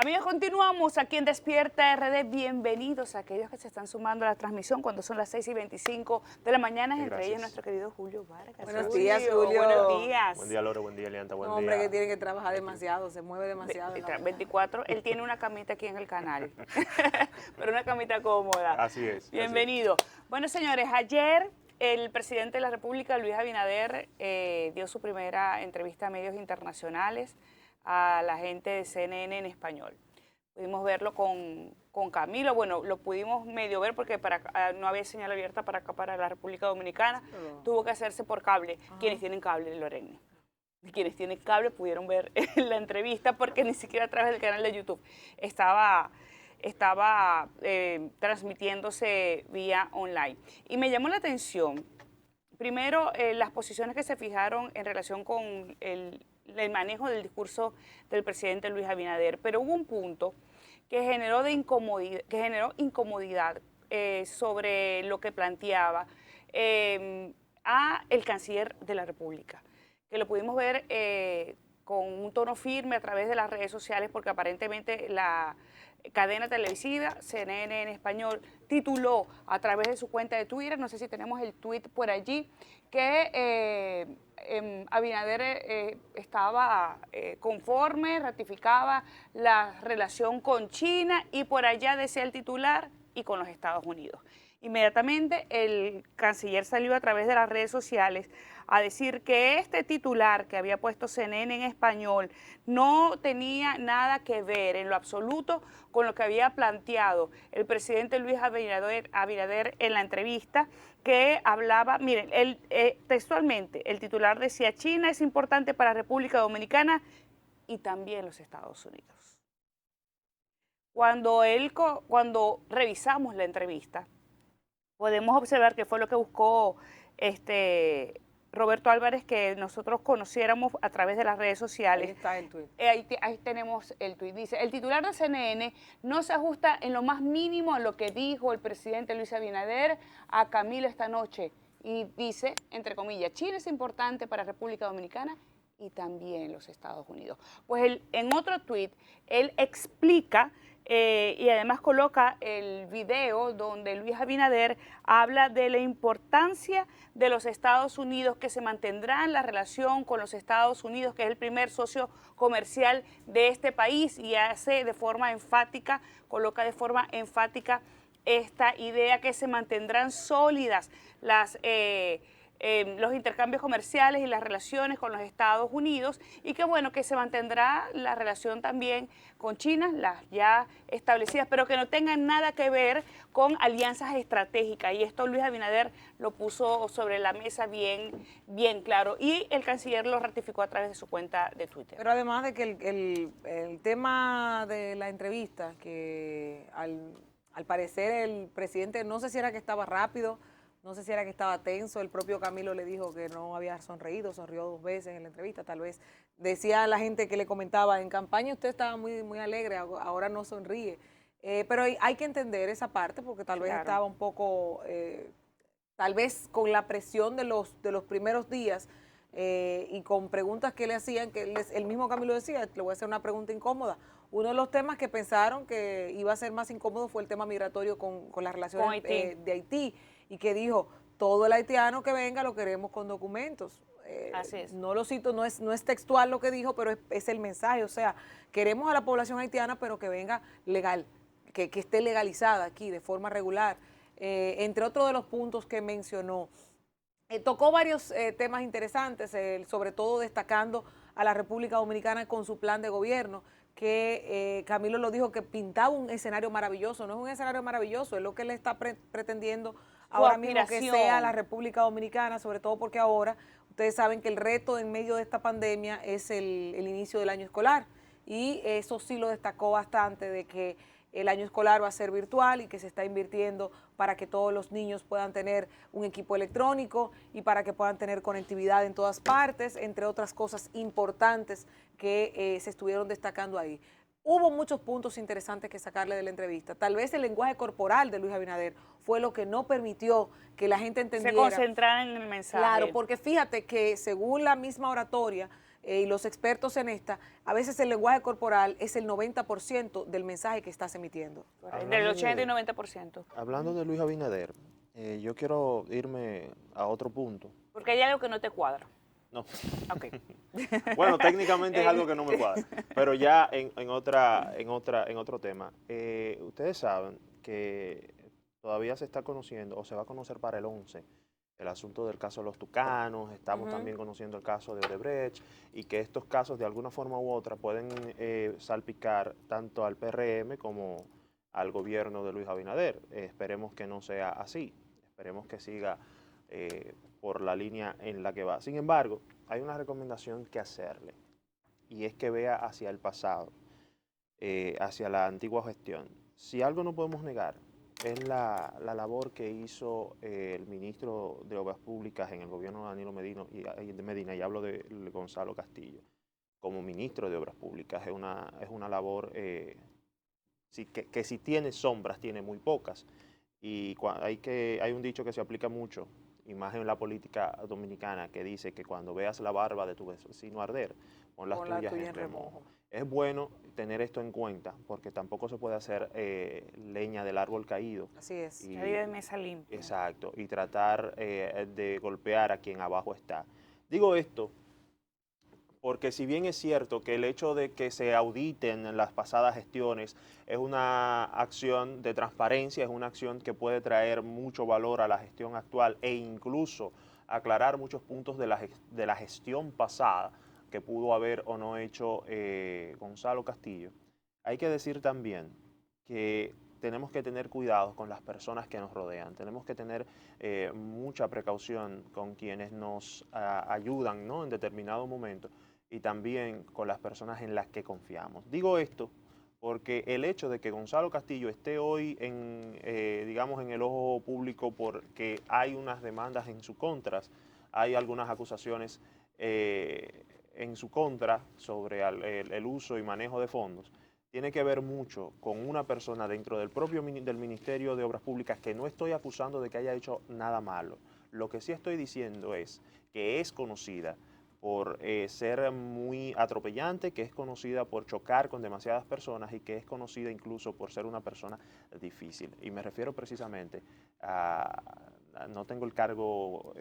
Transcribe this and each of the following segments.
Amigos, continuamos aquí en Despierta RD. Bienvenidos a aquellos que se están sumando a la transmisión cuando son las 6:25 de la mañana, entre ellos nuestro querido Julio Vargas. Buenos días, Julio. Buenos días. Buen día, Lore. Buen día, Elianta. Buen Hombre día. que tiene que trabajar demasiado, se mueve demasiado. 24, él tiene una camita aquí en el canal, pero una camita cómoda. Así es. Bienvenido. Así es. Bueno, señores, ayer el presidente de la República, Luis Abinader, dio su primera entrevista a medios internacionales a la gente de CNN en español. Pudimos verlo con Camilo, bueno, lo pudimos medio ver porque no había señal abierta para acá, para la República Dominicana, tuvo que hacerse por cable. Quienes tienen cable, Lorena. Quienes tienen cable pudieron ver la entrevista porque ni siquiera a través del canal de YouTube estaba transmitiéndose vía online. Y me llamó la atención, primero, las posiciones que se fijaron en relación con el manejo del discurso del presidente Luis Abinader, pero hubo un punto que generó incomodidad sobre lo que planteaba a el canciller de la República, que lo pudimos ver con un tono firme a través de las redes sociales, porque aparentemente la cadena televisiva CNN en español tituló a través de su cuenta de Twitter, no sé si tenemos el tweet por allí, que Abinader estaba conforme, ratificaba la relación con China y por allá decía el titular y con los Estados Unidos. Inmediatamente el canciller salió a través de las redes sociales a decir que este titular que había puesto CNN en español no tenía nada que ver en lo absoluto con lo que había planteado el presidente Luis Abinader en la entrevista, que hablaba, miren, textualmente, el titular decía: China es importante para la República Dominicana y también los Estados Unidos. Cuando revisamos la entrevista, podemos observar que fue lo que buscó Roberto Álvarez, que nosotros conociéramos a través de las redes sociales. Ahí está el tuit. Ahí tenemos el tuit. Dice: el titular de CNN no se ajusta en lo más mínimo a lo que dijo el presidente Luis Abinader a Camilo esta noche. Y dice, entre comillas, Chile es importante para República Dominicana y también los Estados Unidos. Pues en otro tuit, él explica y además coloca el video donde Luis Abinader habla de la importancia de los Estados Unidos, que se mantendrá en la relación con los Estados Unidos, que es el primer socio comercial de este país, y hace de forma enfática, coloca de forma enfática esta idea que se mantendrán sólidas los intercambios comerciales y las relaciones con los Estados Unidos, y que bueno, que se mantendrá la relación también con China, las ya establecidas, pero que no tengan nada que ver con alianzas estratégicas. Y esto Luis Abinader lo puso sobre la mesa bien claro, y el canciller lo ratificó a través de su cuenta de Twitter. Pero además de que el tema de la entrevista, que al parecer el presidente, no sé si era que estaba rápido, no sé si era que estaba tenso, el propio Camilo le dijo que no había sonreído, sonrió 2 veces en la entrevista, tal vez. Decía a la gente que le comentaba, en campaña usted estaba muy alegre, ahora no sonríe. Pero hay que entender esa parte, porque tal vez estaba un poco, tal vez con la presión de los primeros días y con preguntas que le hacían, que el mismo Camilo decía, le voy a hacer una pregunta incómoda. Uno de los temas que pensaron que iba a ser más incómodo fue el tema migratorio con las relaciones de Haití, y que dijo, todo el haitiano que venga lo queremos con documentos. Así es. No lo cito, no es textual lo que dijo, pero es el mensaje. O sea, queremos a la población haitiana, pero que venga legal, que esté legalizada aquí de forma regular. Entre otros de los puntos que mencionó. Tocó varios temas interesantes, sobre todo destacando a la República Dominicana con su plan de gobierno, que Camilo lo dijo, que pintaba un escenario maravilloso. No es un escenario maravilloso, es lo que él está pretendiendo ahora mismo que sea la República Dominicana, sobre todo porque ahora ustedes saben que el reto en medio de esta pandemia es el inicio del año escolar, y eso sí lo destacó bastante, de que el año escolar va a ser virtual y que se está invirtiendo para que todos los niños puedan tener un equipo electrónico y para que puedan tener conectividad en todas partes, entre otras cosas importantes que se estuvieron destacando ahí. Hubo muchos puntos interesantes que sacarle de la entrevista. Tal vez el lenguaje corporal de Luis Abinader fue lo que no permitió que la gente entendiera. Se concentraran en el mensaje. Claro, porque fíjate que según la misma oratoria, y los expertos en esta, a veces el lenguaje corporal es el 90% del mensaje que estás emitiendo. Del 80 y 90%. Hablando de Luis Abinader, yo quiero irme a otro punro. Porque hay algo que no te cuadra. No. Ok. Bueno, técnicamente es algo que no me cuadra, pero ya en otro tema. Ustedes saben que todavía se está conociendo, o se va a conocer para el 11, el asunto del caso de los Tucanos, estamos también conociendo el caso de Odebrecht, y que estos casos de alguna forma u otra pueden salpicar tanto al PRM como al gobierno de Luis Abinader. Esperemos que no sea así, esperemos que siga por la línea en la que va. Sin embargo, hay una recomendación que hacerle, y es que vea hacia el pasado, hacia la antigua gestión. Si algo no podemos negar, es la labor que hizo el ministro de Obras Públicas en el gobierno de Danilo Medina, y hablo de Gonzalo Castillo, como ministro de Obras Públicas. Es una labor que si tiene sombras, tiene muy pocas. Y hay un dicho que se aplica mucho, y más en la política dominicana, que dice que cuando veas la barba de tu vecino arder, pon las tuyas en remojo. Es bueno tener esto en cuenta, porque tampoco se puede hacer leña del árbol caído. Así es. La vida de mesa limpia. Exacto, y tratar de golpear a quien abajo está. Digo esto porque si bien es cierto que el hecho de que se auditen las pasadas gestiones es una acción de transparencia, es una acción que puede traer mucho valor a la gestión actual e incluso aclarar muchos puntos de la gestión pasada que pudo haber o no hecho Gonzalo Castillo, hay que decir también que tenemos que tener cuidado con las personas que nos rodean, tenemos que tener mucha precaución con quienes nos ayudan, ¿no?, en determinado momento, y también con las personas en las que confiamos. Digo esto porque el hecho de que Gonzalo Castillo esté hoy digamos, en el ojo público porque hay unas demandas en su contra, hay algunas acusaciones en su contra sobre el uso y manejo de fondos, tiene que ver mucho con una persona dentro del propio del Ministerio de Obras Públicas, que no estoy acusando de que haya hecho nada malo. Lo que sí estoy diciendo es que es conocida por ser muy atropellante, que es conocida por chocar con demasiadas personas y que es conocida incluso por ser una persona difícil. Y me refiero precisamente no tengo el cargo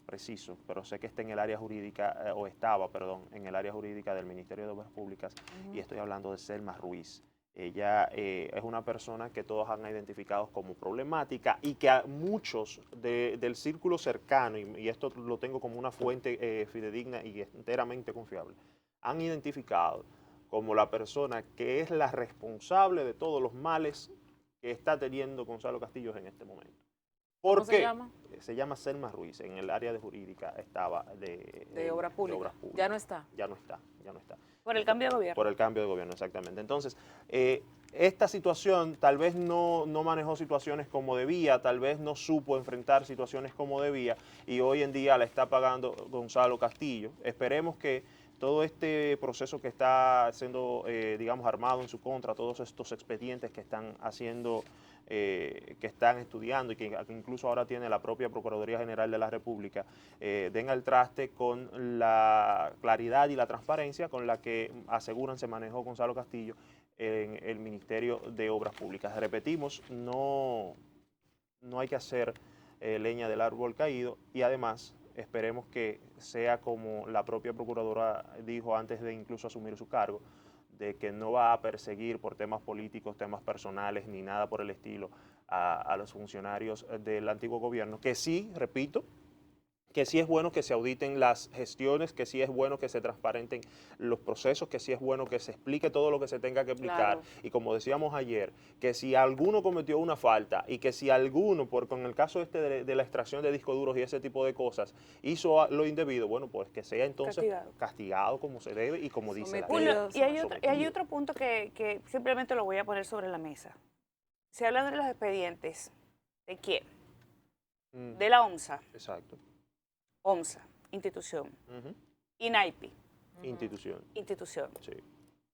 preciso, pero sé que está en el área jurídica, o estaba, perdón, en el área jurídica del Ministerio de Obras Públicas, y estoy hablando de Selma Ruiz. Ella es una persona que todos han identificado como problemática y que a muchos del círculo cercano, y esto lo tengo como una fuente fidedigna y enteramente confiable, han identificado como la persona que es la responsable de todos los males que está teniendo Gonzalo Castillo en este momento. ¿Por ¿Cómo qué? se llama? Se llama Selma Ruiz, en el área de jurídica estaba de Obras Públicas. Ya no está. Ya no está, ya no está. Por el cambio de gobierno. Por el cambio de gobierno, exactamente. Entonces, esta situación tal vez no manejó situaciones como debía, tal vez no supo enfrentar situaciones como debía, y hoy en día la está pagando Gonzalo Castillo. Esperemos que todo este proceso que está siendo, digamos, armado en su contra, todos estos expedientes que están haciendo, que están estudiando y que incluso ahora tiene la propia Procuraduría General de la República, den al traste con la claridad y la transparencia con la que aseguran se manejó Gonzalo Castillo en el Ministerio de Obras Públicas. Repetimos, no hay que hacer leña del árbol caído, y además esperemos que sea como la propia Procuradora dijo antes de incluso asumir su cargo, de que no va a perseguir por temas políticos, temas personales, ni nada por el estilo a los funcionarios del antiguo gobierno, que sí, repito, que sí es bueno que se auditen las gestiones, que sí es bueno que se transparenten los procesos, que sí es bueno que se explique todo lo que se tenga que explicar. Claro. Y como decíamos ayer, que si alguno cometió una falta y que si alguno, con el caso de la extracción de discos duros y ese tipo de cosas, hizo lo indebido, bueno, pues que sea entonces castigado como se debe y como dice la ley. Y hay otro punto que simplemente lo voy a poner sobre la mesa. Se habla de los expedientes. ¿De quién? De la OMSA. Exacto. OMSA, institución. INAIPI. Institución. Institución. Sí.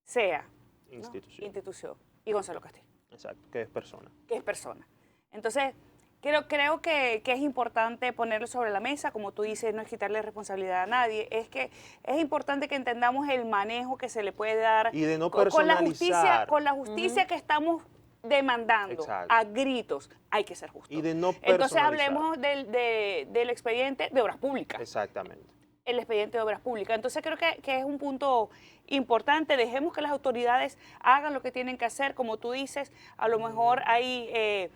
SEA. Institución. ¿No? Institución. Y Gonzalo Castillo. Exacto, que es persona. Que es persona. Entonces, Creo que es importante ponerlo sobre la mesa, como tú dices, no es quitarle responsabilidad a nadie, es que es importante que entendamos el manejo que se le puede dar Y de no con la justicia, personalizar. con la justicia que estamos demandando Exacto. a gritos, hay que ser justo. Y de no Entonces personalizar. hablemos del expediente de obras públicas. Exactamente. El expediente de obras públicas. Entonces creo que es un punto importante. Dejemos que las autoridades hagan lo que tienen que hacer. Como tú dices, a lo mejor hay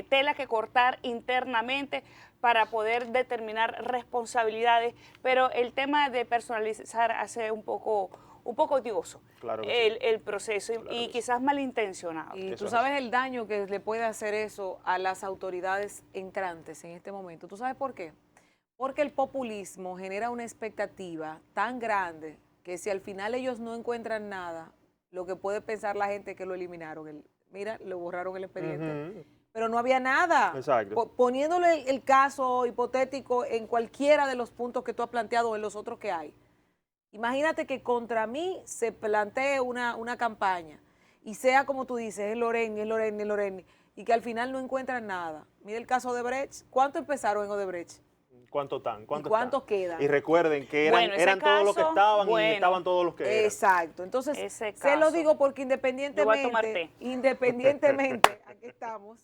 tela que cortar internamente para poder determinar responsabilidades, pero el tema de personalizar hace un poco odioso Claro que sí. el proceso Claro y que quizás malintencionado. Y Eso tú es sabes el daño que le puede hacer eso a las autoridades entrantes en este momento. ¿Tú sabes por qué? Porque el populismo genera una expectativa tan grande que si al final ellos no encuentran nada, lo que puede pensar la gente es que lo eliminaron. Mira, lo borraron el expediente. Ujú. Pero no había nada. Exacto. Poniéndole el caso hipotético en cualquiera de los puntos que tú has planteado o en los otros que hay. Imagínate que contra mí se plantee una campaña y sea como tú dices, es Loreni, y que al final no encuentran nada. Mira el caso de Odebrecht. ¿Cuánto empezaron en Odebrecht? ¿Cuánto están? ¿Y cuántos están? quedan? Y recuerden que Bueno, ese eran todos los que caso, estaban y bueno. estaban todos los que eran. Exacto. Entonces, Ese se lo caso. digo porque Yo voy a tomar independientemente, té. aquí estamos,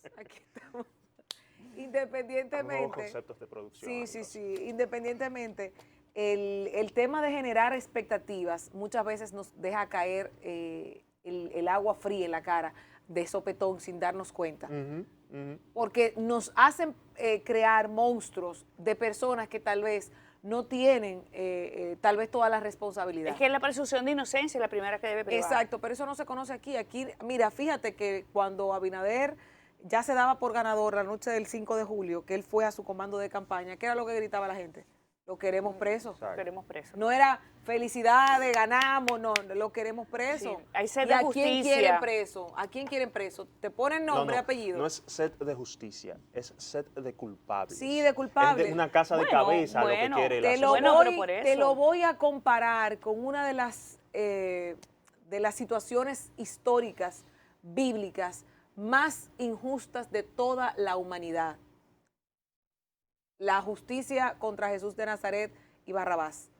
independientemente. Nuevos conceptos de producción. Sí, independientemente, el tema de generar expectativas muchas veces nos deja caer el agua fría en la cara de sopetón sin darnos cuenta. Ujú, ujú. Porque nos hacen crear monstruos de personas que tal vez no tienen tal vez toda la responsabilidad. Es que la presunción de inocencia es la primera que debe privar. Exacto, pero eso no se conoce aquí. Aquí, mira, fíjate que cuando Abinader ya se daba por ganador la noche del 5 de julio, que él fue a su comando de campaña, ¿qué era lo que gritaba la gente? Lo queremos preso. Exacto. Queremos presos. No era felicidades, ganamos, no, lo queremos preso. Sí, hay sed ¿Y de a quién justicia. quieren preso? ¿A quién quieren preso? ¿Te ponen nombre y apellido? No es sed de justicia, es sed de culpables. Sí, de culpables. Es de una casa de Bueno, cabeza lo que bueno, quiere Te la lo, Bueno, sociedad. pero por te eso. lo voy a comparar con una de las situaciones históricas, bíblicas, más injustas de toda la humanidad. La justicia contra Jesús de Nazaret y Barrabás.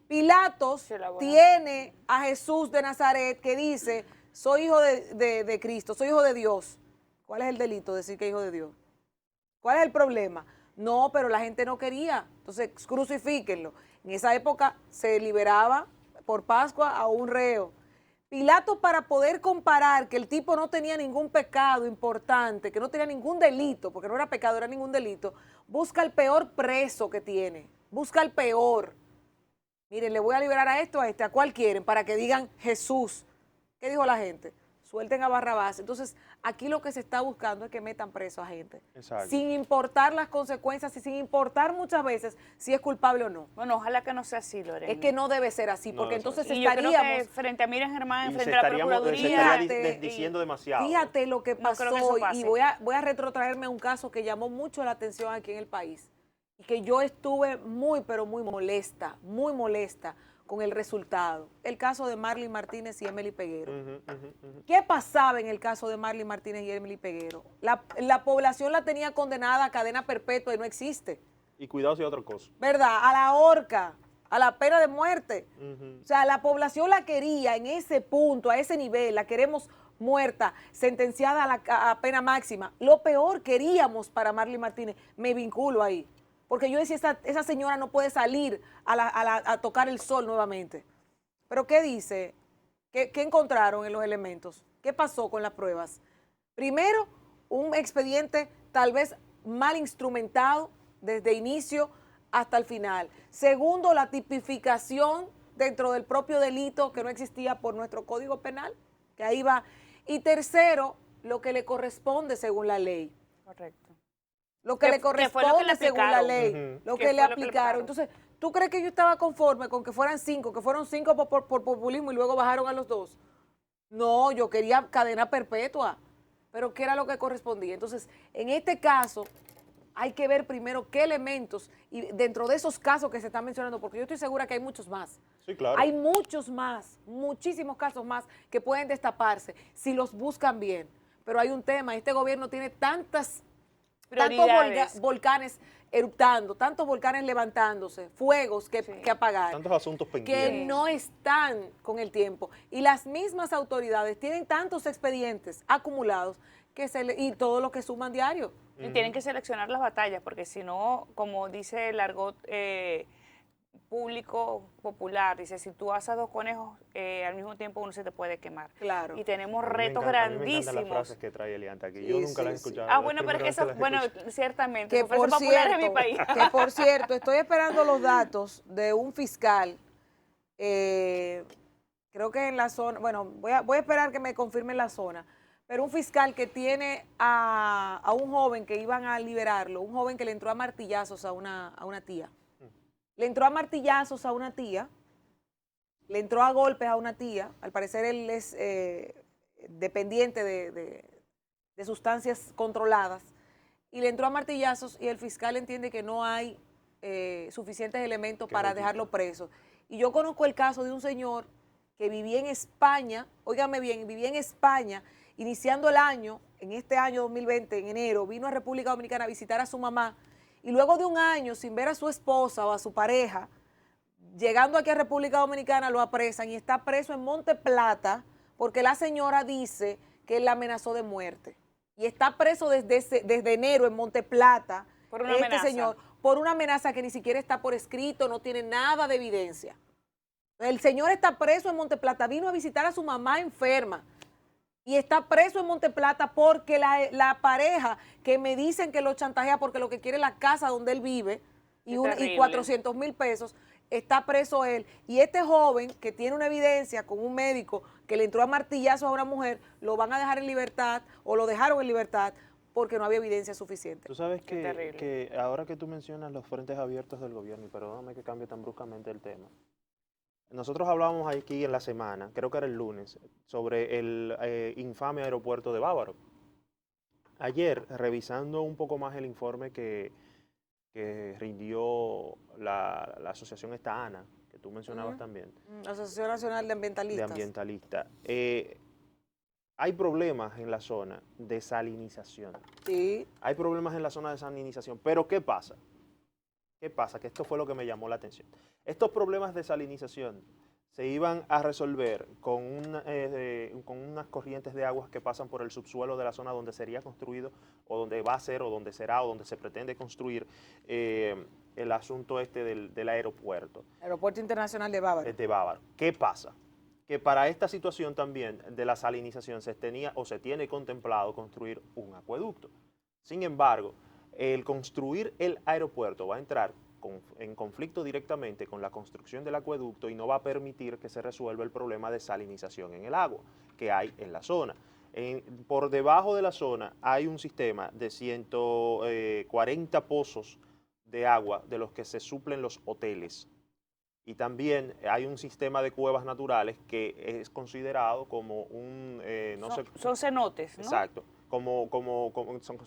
Pilatos Se la voy a- tiene a Jesús de Nazaret que dice, soy hijo de Cristo, soy hijo de Dios. ¿Cuál es el delito de decir que es hijo de Dios? ¿Cuál es el problema? No, pero la gente no quería, entonces crucifíquenlo. En esa época se liberaba por Pascua a un reo. Pilato, para poder comparar que el tipo no tenía ningún pecado importante, que no tenía ningún delito, porque no era pecado, era ningún delito, busca el peor preso que tiene, busca el peor. Miren, le voy a liberar a esto, a este, ¿a cuál quieren? Para que digan Jesús. ¿Qué dijo la gente? Suelten a Barrabás. Entonces, aquí lo que se está buscando es que metan preso a gente. Exacto. Sin importar las consecuencias y sin importar muchas veces si es culpable o no. Bueno, ojalá que no sea así, Lorena. Es que no debe ser así, No porque debe ser entonces Y yo creo que estaríamos... frente a Miriam Germán, Y frente se a la estaría Procuraduría... diciendo demasiado. Fíjate lo que No pasó creo que eso y pase. voy a retrotraerme a un caso que llamó mucho la atención aquí en el país y que yo estuve muy, pero muy molesta con el resultado. El caso de Marley Martínez y Emily Peguero. ¿Qué pasaba en el caso de Marley Martínez y Emily Peguero? La población la tenía condenada a cadena perpetua y no existe, Y cuidado si hay otra cosa. ¿verdad? A la horca, a la pena de muerte. O sea, la población la quería en ese punto, a ese nivel, la queremos muerta, sentenciada a pena máxima. Lo peor queríamos para Marley Martínez, me vinculo ahí. Porque yo decía, esa señora no puede salir a tocar el sol nuevamente. Pero ¿qué dice? ¿Qué encontraron en los elementos? ¿Qué pasó con las pruebas? Primero, un expediente tal vez mal instrumentado desde inicio hasta el final. Segundo, la tipificación dentro del propio delito que no existía por nuestro Código Penal, que ahí va. Y tercero, lo que le corresponde según la ley. Correcto. Lo que le fue lo que le corresponde según la aplicaron. ley, Ujú. lo ¿Qué que fue le lo que le aplicaron. aplicaron? Entonces, ¿tú crees que yo estaba conforme con que fueron cinco por populismo y luego bajaron a los 2? No, yo quería cadena perpetua, pero ¿qué era lo que correspondía? Entonces, en este caso, hay que ver primero qué elementos, y dentro de esos casos que se están mencionando, porque yo estoy segura que hay muchos más. Sí, claro. Hay muchos más, muchísimos casos más que pueden destaparse si los buscan bien. Pero hay un tema, este gobierno tiene tantas tantos Prioridades. volcanes eruptando, tantos volcanes levantándose, fuegos que apagar, Tantos asuntos que pendientes. no están con el tiempo. Y las mismas autoridades tienen tantos expedientes acumulados y todo lo que suman diario. Y tienen que seleccionar las batallas, porque si no, como dice el argot público popular, dice, si tú asas dos conejos al mismo tiempo, uno se te puede quemar. Claro. Y tenemos A mí me retos encanta- a mí me encantan las grandísimos. frases que trae Elianta aquí. Sí, Yo nunca las he sí, sí. escuchado. Ah, es bueno, pero primera es que vez eso, las bueno, escucho. ciertamente, Que son frases populares en mi país. que por cierto, estoy esperando los datos de un fiscal, creo que en la zona, bueno, voy a esperar que me confirmen la zona, pero un fiscal que tiene a un joven que iban a liberarlo, un joven que le entró a martillazos a una tía. Le entró a martillazos a una tía, le entró a golpes a una tía, al parecer él es dependiente de sustancias controladas, y le entró a martillazos y el fiscal entiende que no hay suficientes elementos para dejarlo preso. Y yo conozco el caso de un señor que vivía en España, óigame bien, vivía en España, iniciando el año, en este año 2020, en enero, vino a República Dominicana a visitar a su mamá, y luego de un año sin ver a su esposa o a su pareja, llegando aquí a República Dominicana lo apresan y está preso en Monte Plata porque la señora dice que él la amenazó de muerte. Y está preso desde enero en Monte Plata, Por una amenaza. señor, por una amenaza que ni siquiera está por escrito, no tiene nada de evidencia. El señor está preso en Monte Plata, vino a visitar a su mamá enferma y está preso en Monte Plata porque la pareja que me dicen que lo chantajea porque lo que quiere es la casa donde él vive y 400,000 pesos, está preso él. Y este joven que tiene una evidencia con un médico que le entró a martillazos a una mujer, lo van a dejar en libertad o lo dejaron en libertad porque no había evidencia suficiente. Tú sabes Qué terrible. que ahora que tú mencionas los frentes abiertos del gobierno, y perdóname que cambie tan bruscamente el tema, nosotros hablábamos aquí en la semana, creo que era el lunes, sobre el infame aeropuerto de Bávaro. Ayer, revisando un poco más el informe que rindió la asociación esta ANA, que tú mencionabas también, La Asociación Nacional de de Ambientalistas. ambientalista, hay problemas en la zona de salinización. Sí. Hay problemas en la zona de salinización, pero ¿qué pasa? ¿Qué pasa? Que esto fue lo que me llamó la atención. Estos problemas de salinización se iban a resolver con unas corrientes de aguas que pasan por el subsuelo de la zona donde sería construido, o donde va a ser, o donde será, o donde se pretende construir el asunto este del aeropuerto. Aeropuerto Internacional de Bávaro. De Bávaro. ¿Qué pasa? Que para esta situación también de la salinización se tenía o se tiene contemplado construir un acueducto. Sin embargo, el construir el aeropuerto va a entrar en conflicto directamente con la construcción del acueducto y no va a permitir que se resuelva el problema de salinización en el agua que hay en la zona. Por debajo de la zona hay un sistema de 140 pozos de agua de los que se suplen los hoteles. Y también hay un sistema de cuevas naturales que es considerado como un... Son cenotes, ¿no? Exacto.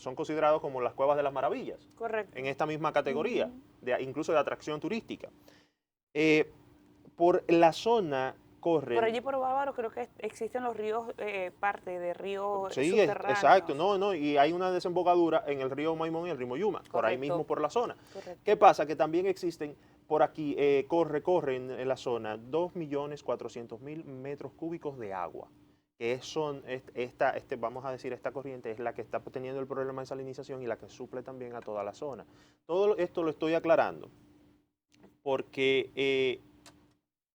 Son considerados como las cuevas de las maravillas. Correcto. En esta misma categoría, incluso de atracción turística. Por la zona corren... Por allí por Bávaro creo que existen los ríos, parte de ríos Sí, subterráneos. exacto. No, y hay una desembocadura en el río Maimón y el río Moyuma, por ahí mismo por la zona. Correcto. ¿Qué pasa? Que también existen por aquí, corren en la zona 2.400.000 metros cúbicos de agua. Que son, vamos a decir, esta corriente es la que está teniendo el problema de salinización y la que suple también a toda la zona. Todo esto lo estoy aclarando porque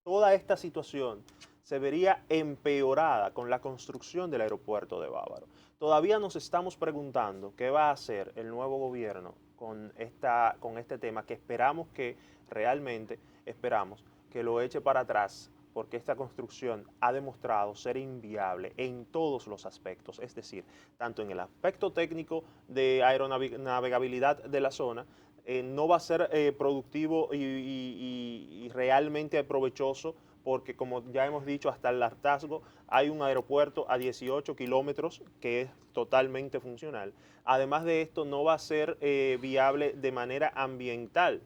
toda esta situación se vería empeorada con la construcción del aeropuerto de Bávaro. Todavía nos estamos preguntando qué va a hacer el nuevo gobierno con este tema, que realmente esperamos que lo eche para atrás, porque esta construcción ha demostrado ser inviable en todos los aspectos, es decir, tanto en el aspecto técnico de aeronavegabilidad de la zona, no va a ser productivo y realmente provechoso, porque como ya hemos dicho hasta el hartazgo, hay un aeropuerto a 18 kilómetros que es totalmente funcional. Además de esto, no va a ser viable de manera ambiental.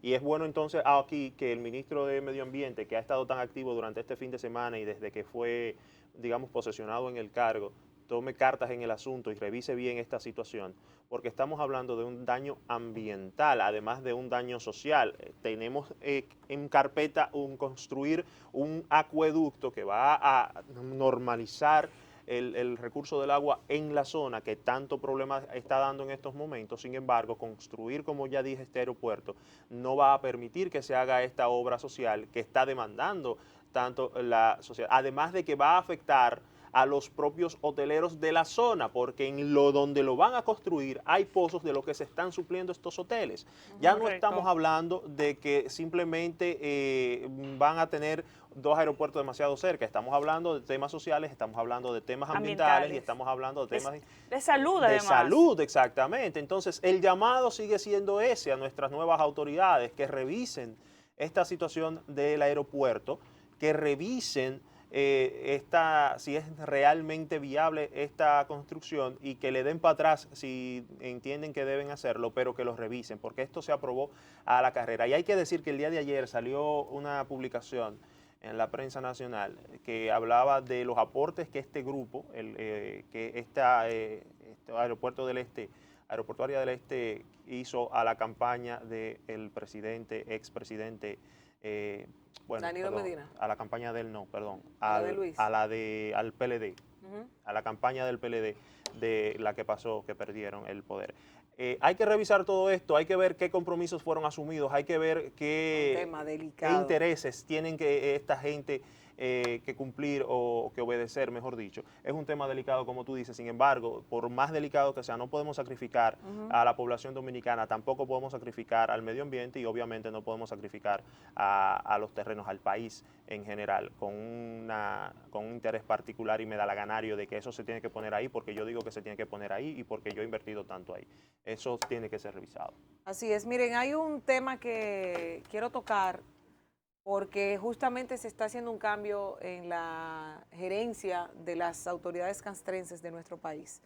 Y es bueno entonces aquí que el ministro de Medio Ambiente, que ha estado tan activo durante este fin de semana y desde que fue, digamos, posesionado en el cargo, tome cartas en el asunto y revise bien esta situación, porque estamos hablando de un daño ambiental, además de un daño social. Tenemos en carpeta construir un acueducto que va a normalizar el recurso del agua en la zona que tanto problema está dando en estos momentos. Sin embargo, construir, como ya dije, este aeropuerto no va a permitir que se haga esta obra social que está demandando tanto la sociedad, además de que va a afectar a los propios hoteleros de la zona, porque en donde lo van a construir hay pozos de lo que se están supliendo estos hoteles. Ya no estamos hablando de que simplemente van a tener dos aeropuertos demasiado cerca, estamos hablando de temas sociales, estamos hablando de temas ambientales y estamos hablando de temas de salud, además. De salud, exactamente. Entonces, el llamado sigue siendo ese a nuestras nuevas autoridades, que revisen esta situación del aeropuerto, que revisen si es realmente viable esta construcción y que le den para atrás si entienden que deben hacerlo, pero que lo revisen, porque esto se aprobó a la carrera. Y hay que decir que el día de ayer salió una publicación en la prensa nacional que hablaba de los aportes que este grupo, este aeropuerto del Este, Aeroportuaria del Este, hizo a la campaña del expresidente Danilo Medina. A la campaña del al PLD, a la campaña del PLD de la que pasó, que perdieron el poder. Hay que revisar todo esto, hay que ver qué compromisos fueron asumidos, hay que ver qué intereses tienen que esta gente que cumplir o que obedecer, mejor dicho. Es un tema delicado, como tú dices. Sin embargo, por más delicado que sea, no podemos sacrificar a la población dominicana, tampoco podemos sacrificar al medio ambiente y obviamente no podemos sacrificar a los terrenos, al país en general, con un interés particular y medalaganario de que eso se tiene que poner ahí porque yo digo que se tiene que poner ahí y porque yo he invertido tanto ahí. Eso tiene que ser revisado. Así es. Miren, hay un tema que quiero tocar porque justamente se está haciendo un cambio en la gerencia de las autoridades castrenses de nuestro país.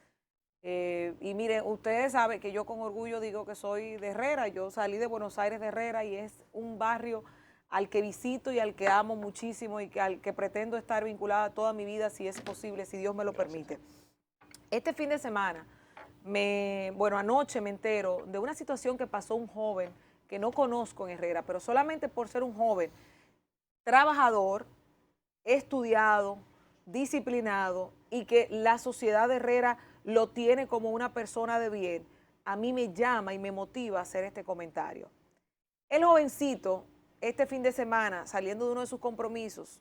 Y miren, ustedes saben que yo con orgullo digo que soy de Herrera. Yo salí de Buenos Aires de Herrera y es un barrio al que visito y al que amo muchísimo y al que pretendo estar vinculada toda mi vida, si es posible, si Dios me lo permite. Este fin de semana, anoche me entero de una situación que pasó un joven que no conozco en Herrera, pero solamente por ser un joven trabajador, estudiado, disciplinado y que la sociedad de Herrera lo tiene como una persona de bien, a mí me llama y me motiva a hacer este comentario. El jovencito, este fin de semana, saliendo de uno de sus compromisos,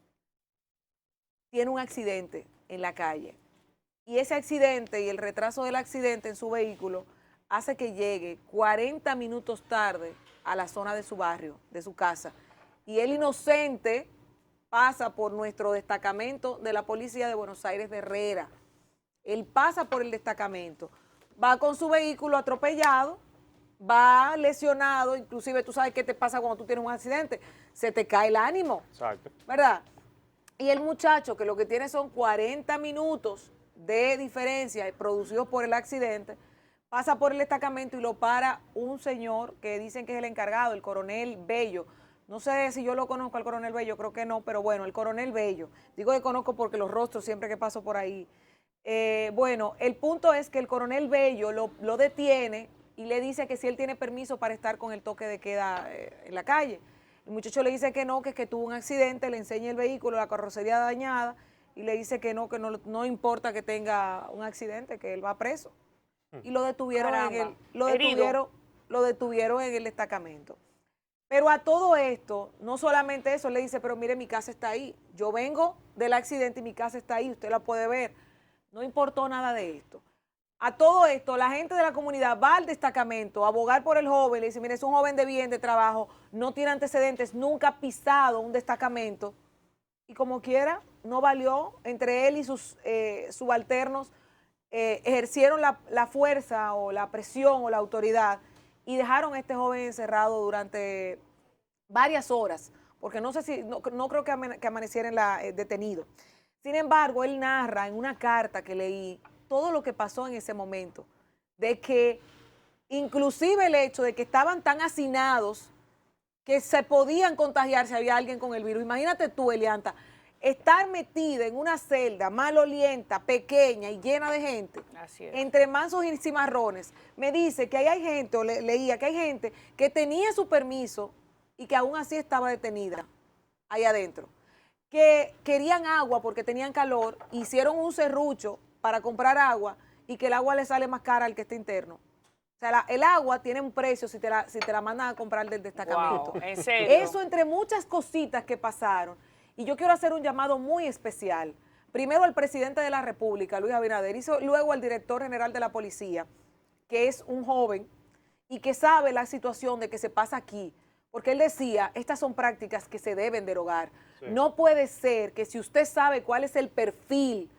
tiene un accidente en la calle. Y ese accidente y el retraso del accidente en su vehículo hace que llegue 40 minutos tarde a la zona de su barrio, de su casa. Y el inocente pasa por nuestro destacamento de la policía de Buenos Aires de Herrera. Él pasa por el destacamento, va con su vehículo atropellado, va lesionado, inclusive tú sabes qué te pasa cuando tú tienes un accidente, se te cae el ánimo, exacto, ¿verdad? Y el muchacho, que lo que tiene son 40 minutos de diferencia producidos por el accidente, pasa por el destacamento y lo para un señor que dicen que es el encargado, el coronel Bello. No sé si yo lo conozco al coronel Bello, creo que no, pero bueno, el coronel Bello. Digo que conozco porque los rostros siempre que paso por ahí. El punto es que el coronel Bello lo detiene y le dice que si él tiene permiso para estar con el toque de queda en la calle. El muchacho le dice que no, que es que tuvo un accidente, le enseña el vehículo, la carrocería dañada, y le dice que no importa que tenga un accidente, que él va preso. Y lo detuvieron lo detuvieron en el destacamento. Pero a todo esto, no solamente eso, le dice, pero mire, mi casa está ahí. Yo vengo del accidente y mi casa está ahí, usted la puede ver. No importó nada de esto. A todo esto, la gente de la comunidad va al destacamento a abogar por el joven, le dice, mire, es un joven de bien, de trabajo, no tiene antecedentes, nunca ha pisado un destacamento. Y como quiera, no valió, entre él y sus subalternos, ejercieron la fuerza o la presión o la autoridad y dejaron a este joven encerrado durante varias horas, porque no creo que amaneciera detenido. Sin embargo, él narra en una carta que leí todo lo que pasó en ese momento, de que inclusive el hecho de que estaban tan hacinados que se podían contagiar si había alguien con el virus. Imagínate tú, Elianta, estar metida en una celda malolienta, pequeña y llena de gente, Así es. entre mansos y cimarrones, me dice que ahí hay gente, o leía que hay gente que tenía su permiso y que aún así estaba detenida ahí adentro, que querían agua porque tenían calor, hicieron un serrucho para comprar agua y que el agua le sale más cara al que está interno. O sea, el agua tiene un precio si te la mandan a comprar del destacamento. Wow, ¿en serio? Eso entre muchas cositas que pasaron. Y yo quiero hacer un llamado muy especial. Primero al presidente de la República, Luis Abinader, y luego al director general de la policía, que es un joven y que sabe la situación de que se pasa aquí. Porque él decía, estas son prácticas que se deben derogar. Sí. No puede ser que si usted sabe cuál es el perfil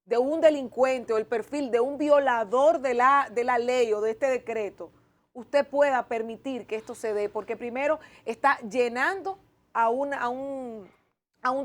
de un delincuente o el perfil de un violador de la ley o de este decreto, usted pueda permitir que esto se dé, porque primero está llenando a un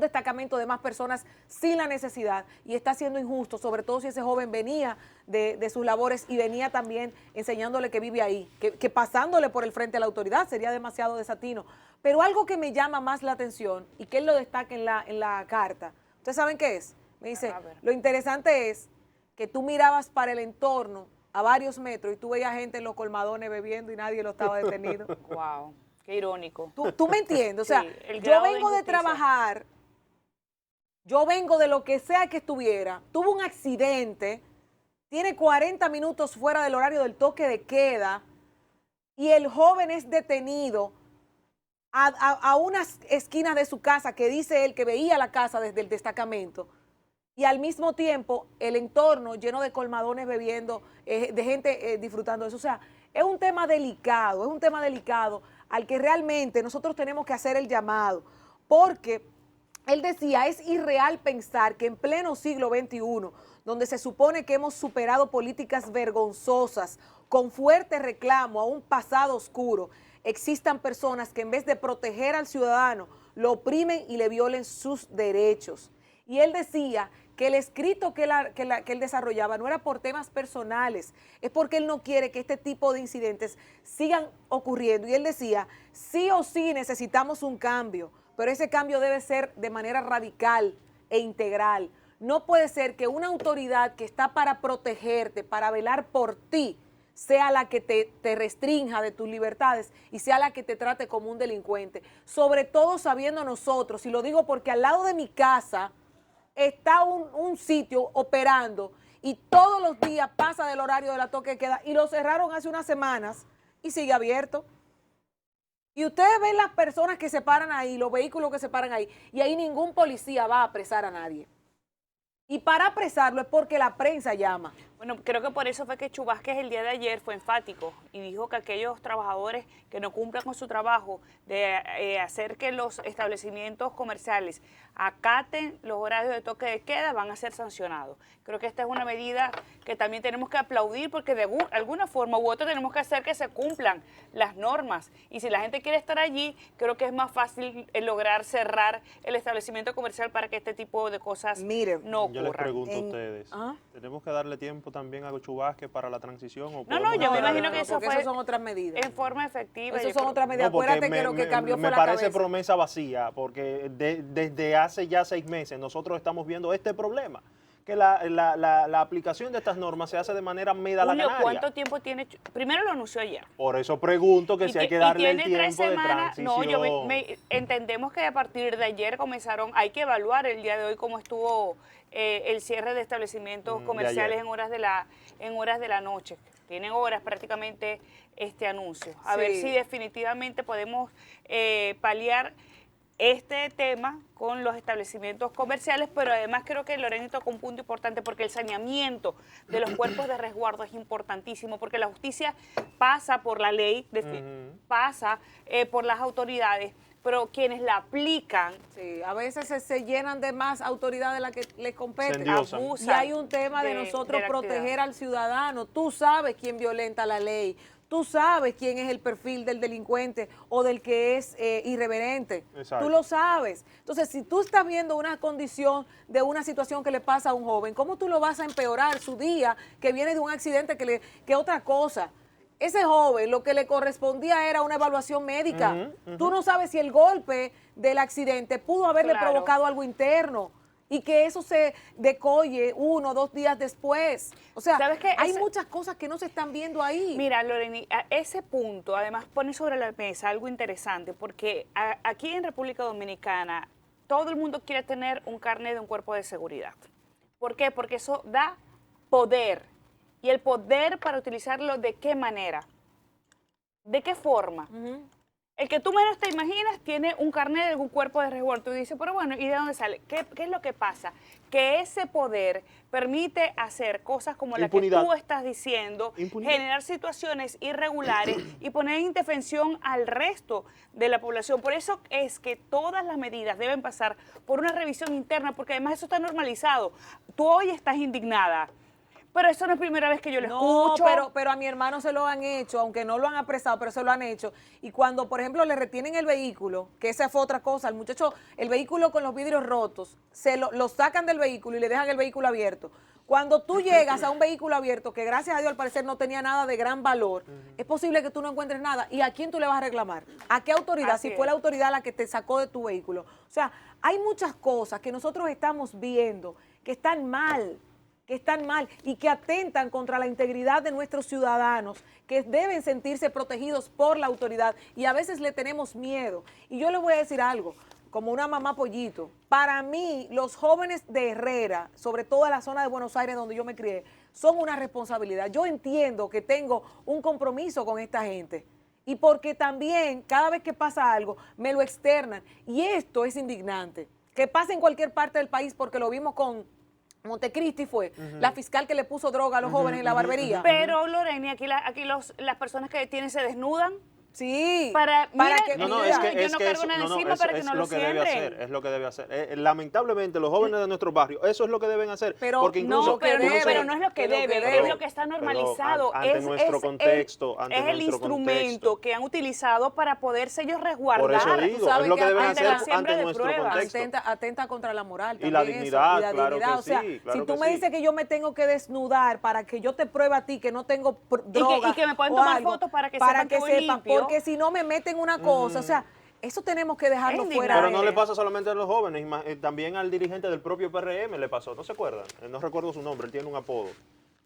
destacamento de más personas sin la necesidad y está siendo injusto, sobre todo si ese joven venía de sus labores y venía también enseñándole que vive ahí, que pasándole por el frente a la autoridad sería demasiado desatino. Pero algo que me llama más la atención y que él lo destaca en la carta, ¿ustedes saben qué es? Me dice, lo interesante es que tú mirabas para el entorno a varios metros y tú veías gente en los colmadones bebiendo y nadie lo estaba detenido. Wow, qué irónico. ¿Tú me entiendes? O sea, Sí, el yo grado de vengo de injusticia. trabajar, yo vengo de lo que sea que estuviera, tuvo un accidente, tiene 40 minutos fuera del horario del toque de queda y el joven es detenido a unas esquinas de su casa que dice él que veía la casa desde el destacamento y al mismo tiempo el entorno lleno de colmadones bebiendo, de gente disfrutando de eso. O sea, es un tema delicado al que realmente nosotros tenemos que hacer el llamado, porque él decía, es irreal pensar que en pleno siglo XXI, donde se supone que hemos superado políticas vergonzosas, con fuerte reclamo a un pasado oscuro, existan personas que en vez de proteger al ciudadano, lo oprimen y le violen sus derechos. Y él decía que el escrito que él desarrollaba no era por temas personales, es porque él no quiere que este tipo de incidentes sigan ocurriendo. Y él decía, sí o sí necesitamos un cambio, pero ese cambio debe ser de manera radical e integral. No puede ser que una autoridad que está para protegerte, para velar por ti, sea la que te restrinja de tus libertades y sea la que te trate como un delincuente. Sobre todo sabiendo nosotros, y lo digo porque al lado de mi casa está un sitio operando y todos los días pasa del horario de la toque de queda y lo cerraron hace unas semanas y sigue abierto. Y ustedes ven las personas que se paran ahí, los vehículos que se paran ahí, y ahí ningún policía va a apresar a nadie. Y para apresarlo es porque la prensa llama. Bueno, creo que por eso fue que Chu Vázquez el día de ayer fue enfático y dijo que aquellos trabajadores que no cumplan con su trabajo de hacer que los establecimientos comerciales acaten los horarios de toque de queda van a ser sancionados. Creo que esta es una medida que también tenemos que aplaudir porque de alguna forma u otra tenemos que hacer que se cumplan las normas. Y si la gente quiere estar allí, creo que es más fácil lograr cerrar el establecimiento comercial para que este tipo de cosas no ocurran. Yo les pregunto a ustedes, ¿tenemos que darle tiempo también a Chu Vázquez para la transición? ¿O No, yo me podemos imagino que porque eso son otras medidas. en forma efectiva. Eso yo son creo. otras medidas. No, porque Acuérdate que lo que cambió fue me la parece cabeza. promesa vacía, porque desde hace ya 6 meses nosotros estamos viendo este problema, que la aplicación de estas normas se hace de manera Julio, medalacanaria. ¿cuánto tiempo tiene? Primero lo anunció ayer. Por eso pregunto que si hay que darle el tiene 3 tiempo de semanas. transición. No, entendemos que a partir de ayer comenzaron, hay que evaluar el día de hoy cómo estuvo el cierre de establecimientos comerciales en horas de la noche. Tienen horas prácticamente este anuncio. A ver si definitivamente podemos paliar este tema con los establecimientos comerciales, pero además creo que Lorena tocó un punto importante porque el saneamiento de los cuerpos de resguardo es importantísimo, porque la justicia pasa por la ley, pasa por las autoridades, pero quienes la aplican... Sí, a veces se llenan de más autoridad de la que les compete. Abusan. Y hay un tema de nosotros proteger al ciudadano. Tú sabes quién violenta la ley. Tú sabes quién es el perfil del delincuente o del que es irreverente. Exacto. Tú lo sabes. Entonces, si tú estás viendo una condición de una situación que le pasa a un joven, ¿cómo tú lo vas a empeorar su día que viene de un accidente que otra cosa? ese joven lo que le correspondía era una evaluación médica. Tú no sabes si el golpe del accidente pudo haberle Claro. provocado algo interno y que eso se decolle 1 o 2 días después. O sea, ¿Sabes qué? hay muchas cosas que no se están viendo ahí. Mira, Loreni, a ese punto además pone sobre la mesa algo interesante, porque aquí en República Dominicana todo el mundo quiere tener un carnet de un cuerpo de seguridad. ¿Por qué? Porque eso da poder. ¿Y el poder para utilizarlo de qué manera? ¿De qué forma? El que tú menos te imaginas tiene un carnet de algún cuerpo de resguardo. Tú dices, pero bueno, ¿y de dónde sale? ¿Qué es lo que pasa? Que ese poder permite hacer cosas como la que Impunidad. tú estás diciendo, Impunidad. generar situaciones irregulares y poner en indefensión al resto de la población. Por eso es que todas las medidas deben pasar por una revisión interna, porque además eso está normalizado. Tú hoy estás indignada, pero eso no es primera vez que yo lo escucho. pero a mi hermano se lo han hecho, aunque no lo han apresado, pero se lo han hecho. Y cuando, por ejemplo, le retienen el vehículo, que esa fue otra cosa, el muchacho, el vehículo con los vidrios rotos, lo sacan del vehículo y le dejan el vehículo abierto. Cuando tú llegas a un vehículo abierto, que gracias a Dios al parecer no tenía nada de gran valor, es posible que tú no encuentres nada. ¿Y a quién tú le vas a reclamar? ¿A qué autoridad? Así Si fue es. la autoridad la que te sacó de tu vehículo. O sea, hay muchas cosas que nosotros estamos viendo que están mal y que atentan contra la integridad de nuestros ciudadanos, que deben sentirse protegidos por la autoridad y a veces le tenemos miedo. Y yo le voy a decir algo, como una mamá pollito, para mí los jóvenes de Herrera, sobre todo en la zona de Buenos Aires donde yo me crié, son una responsabilidad. Yo entiendo que tengo un compromiso con esta gente y porque también cada vez que pasa algo me lo externan y esto es indignante. Que pase en cualquier parte del país porque lo vimos con Montecristi fue la fiscal que le puso droga a los jóvenes en la barbería. Pero, Loreni, las personas que detienen se desnudan. Sí, Para que No, no, yo es no que cargo eso, nada no, no, encima eso para que es no lo lo que debe siembren. hacer, es lo que debe hacer. Lamentablemente, los jóvenes de nuestros barrios, eso es lo que deben hacer. Pero porque incluso, No, pero debe, no es lo que pero debe, debe. es lo que está normalizado. ante es nuestro contexto, ante es el nuestro instrumento contexto. que han utilizado para poderse ellos resguardar. Por eso digo, Tú sabes es lo que que deben ante hacer la siembra ante de nuestro pruebas. contexto. Atenta contra la moral. Y la también dignidad, y la claro dignidad. que O sea, sí, claro si tú que me sí. dices que yo me tengo que desnudar para que yo te pruebe a ti que no tengo droga y que me pueden o tomar algo, fotos para que sepan que voy limpio. porque si no me meten una cosa, o sea, eso tenemos que dejarlo Es fuera. Pero indignante. no le pasa solamente a los jóvenes, también al dirigente del propio PRM le pasó, ¿no se acuerdan? No recuerdo su nombre, él tiene un apodo.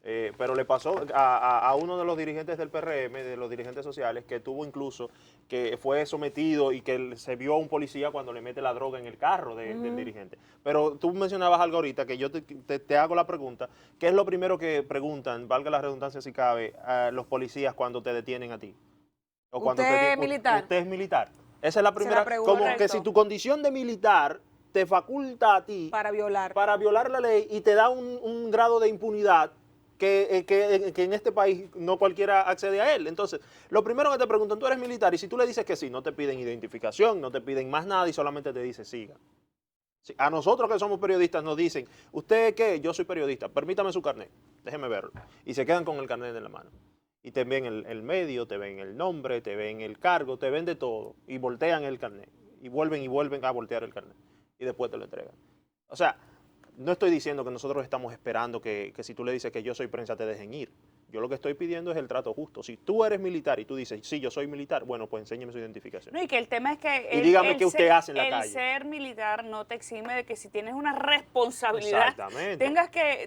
Pero le pasó a uno de los dirigentes del PRM, de los dirigentes sociales, que tuvo incluso, que fue sometido y que se vio a un policía cuando le mete la droga en el carro del dirigente. Pero tú mencionabas algo ahorita, que yo te hago la pregunta, ¿qué es lo primero que preguntan, valga la redundancia si cabe, a los policías cuando te detienen a ti? O cuando ¿Usted es militar? Usted es militar. Esa es la primera, pregunta. como que Correcto. si tu condición de militar te faculta a ti Para violar. para violar la ley y te da un grado de impunidad que en este país no cualquiera accede a él. Entonces, lo primero que te preguntan, tú eres militar, y si tú le dices que sí, no te piden identificación, no te piden más nada y solamente te dicen siga. Sí, a nosotros que somos periodistas nos dicen, ¿usted qué? Yo soy periodista, permítame su carnet, déjeme verlo. Y se quedan con el carnet en la mano. Y te ven el medio, te ven el nombre, te ven el cargo, te ven de todo. Y voltean el carnet. Y vuelven a voltear el carnet. Y después te lo entregan. O sea, no estoy diciendo que nosotros estamos esperando que si tú le dices que yo soy prensa te dejen ir. Yo lo que estoy pidiendo es el trato justo. Si tú eres militar y tú dices, sí, yo soy militar, bueno, pues enséñeme su identificación. No, y que el tema es que Y dígame qué usted hace en la el calle. ser militar no te exime de que si tienes una responsabilidad, Exactamente.